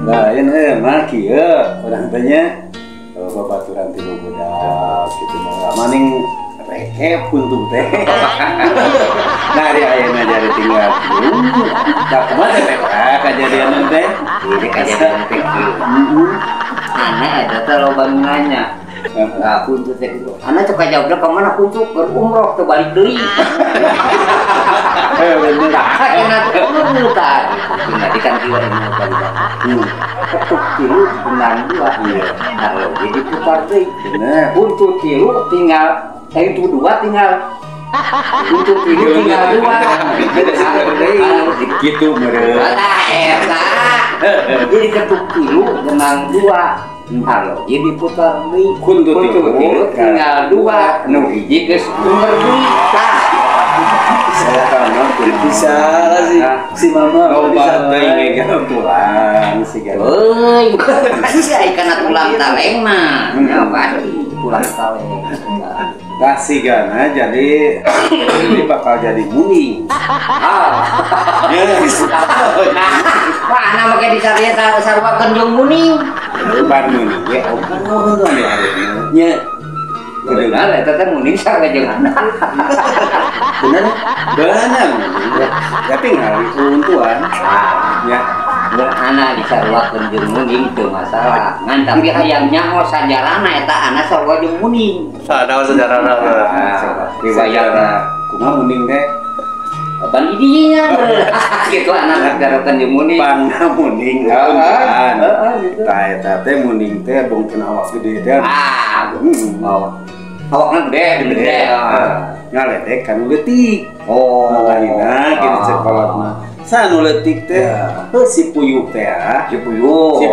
Nah, ini mah kieu orang tanya babaturan ti budak gitu mah maning rekep untuk teh. Nah, di ayeuna jadi tinggal. Tak kumaha teh kejadian teh. Ini kejadian teh kieu. Anak eta teh loba nanya. Aku tuh teh gitu. Anak cek jawabna ka mana kuntuk berumroh teu balik deui. Bener. Enak bener tah. Jadi kan kieu ini balik. Ketuk kilu benar dua. Nah, jadi putar deui. Bener. Untuk kilu tinggal itu dua tinggal. Untuk kilu tinggal dua. Gitu meureun. Eta. Jadi ketuk kilu menang dua. Halo, jadi putar deui. Kuntu kilu tinggal dua. Nu hiji geus umur deui. Saya tahu bisa lah sih si mama loba teuing ge pulang si kan. Euy, si kana tulang taleng mah. Ya pasti tulang taleng. Kasih gana jadi ini bakal jadi muning. Wah, nama kayak di sarua sarwakeun jeung muning. Bukan muning ya, bukan ya harusnya. Benar, eta teh muning sareng jeung anak. Benar, benar. Ya tinggal keuntuan. Ya, anak disarwakeun jeung muning teu masalah. Ngan tapi hayang nyaho sajarana eta anak sarua jeung muning. Sadawa sajarana. Riwayatna kumaha muning teh? Ban idinya. Gitu anak garokeun jeung muning. Pangna muning keuntuan. Tah eta teh muning teh bongkeun awak gede teh. Awakna gede. Ngaledek kan leutik. Lainna gitu sekolahna. Sanu leutik teh si puyuh teh si puyuh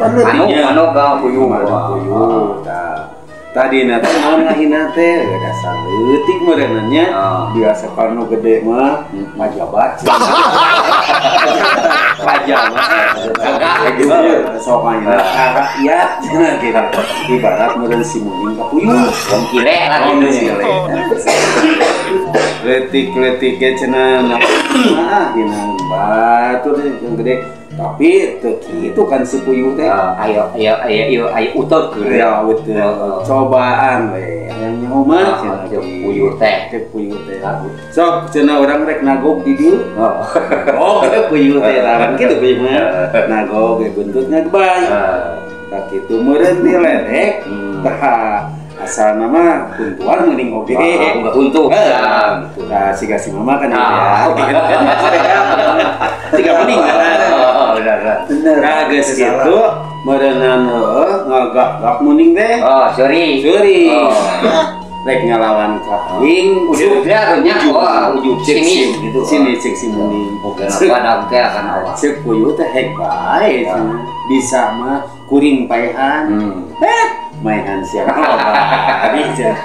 kan leutiknya. Mano puyuh. Tadi teh naon ngahina teh dasar leutik meureunnya. Biasa kalau gede mah majabat. Majabat. Gitu sok ayeuna rakyat cenah gitu. Ibarat meureun si muning ka puyuh. Wong kile lah gitu. Letik ge cenah dina batur yang gede. Tapi itu kan si puyuh teh. Ayo utot keur. Ya utot. Cobaan we. Yang nyaho mah puyuh teh. Sok cenah urang rek nagog di dieu. Oh, puyuh teh lawan kitu puyuh mah. Nagog ge buntutna gebay. Tah kitu meureun diledek. Tah asal nama kuntuan mending oge. Enggak kuntuh. Nah, siga si mama kan ya. Tiga mending kan. Bener. Geus kitu meureunna ngagak mending teh. Suri. Rek ngalawan kaping ujub sini gitu. Sini cek si mending. Padang teh akan awak. Cek puyuh teh hek bae. Bisa mah kuring paehan. Mainan siapa?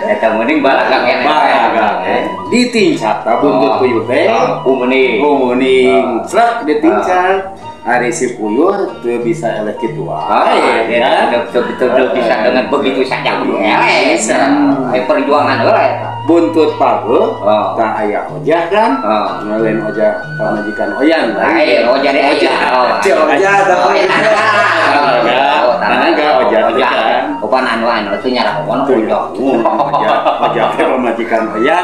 Eta mending balagang kene. Ditincak ta buntut puyuh teh. Umuning. Slek ditincak. Ari si puyuh teu bisa eleh kitu wae. Betul bisa dengan begitu saja. Ayo perjuangan heula eta. Buntut pageuk tah aya ojah kan? Lain ojah pamajikan Oyan. Lain ojah de ojah. Ojah tapi Tanaga ojah kan. Opan anu teu nyarah ono ojah. Ojah teh pamajikan Oyan.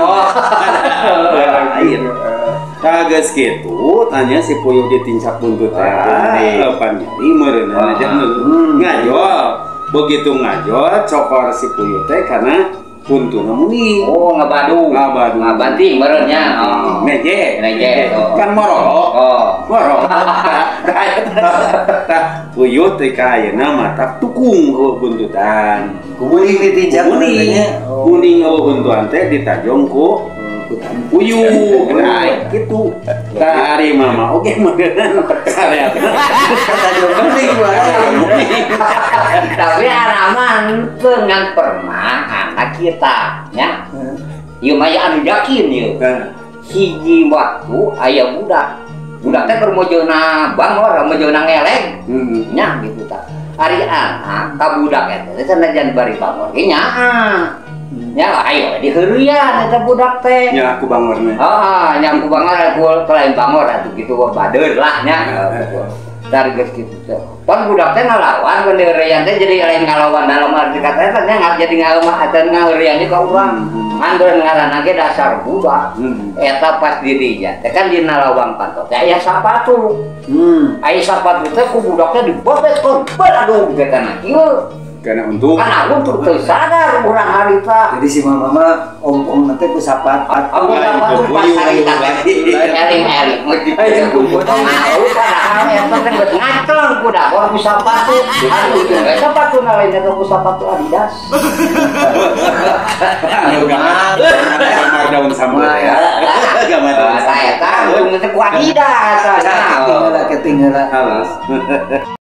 Lain. Kages gitu, tanya si puyuh ditincak buntut teh. Pan nyari meureunna aja ngajol. Begitu ngajol cokor si puyuh teh karena buntutna muning. Ngabadu. Ngabanting meureunnya. Neje. Kan morok. Puyuh teh ka ayeuna mata tukung buntutan. Kuning ditincak kuning buntutan teh ditajong ku puyuh. Nah, gitu. Tah ari mama oge meureun sareat. Tapi araman teu ngan pernah anak kita nya. Ieu mah anu yakin ieu. Hiji waktu aya budak teh bermojona bangor, mojona ngeleng. Nya gitu tah. Ari anak ka budak eta sanajan bari bangor ge nyaah. Ya ayo diheureuyan eta budak teh. Nya aku bangorna. Nya aku bangor aku lain bangor atuh kitu badeur lah nya. target gitu teh. Pan budak teh ngalawan penderean teh jadi lain ngalawan dalam arti kata teh nggak jadi ngalemah atau ngaleuriannya ka urang. Mandor ngaranna ge dasar budak. Eta pas dirinya teh kan dina lawang pantot teh aya sapatu. Aya sapatu teh ku budak teh dibobet korban aduh getana kieu. Karena untuk teu sadar urang harita. Jadi si mama om nanti ku sapat. Aku sapatu pas harita eling-eling. Ayo ku tahu padahal eta teh geus ngaclong kuda ku sapatu. Aduh sapatu na lain ku sapatu Adidas. Gambar daun sama ya. Gambar daun. Saya tahu teh ku Adidas. Ketinggalan.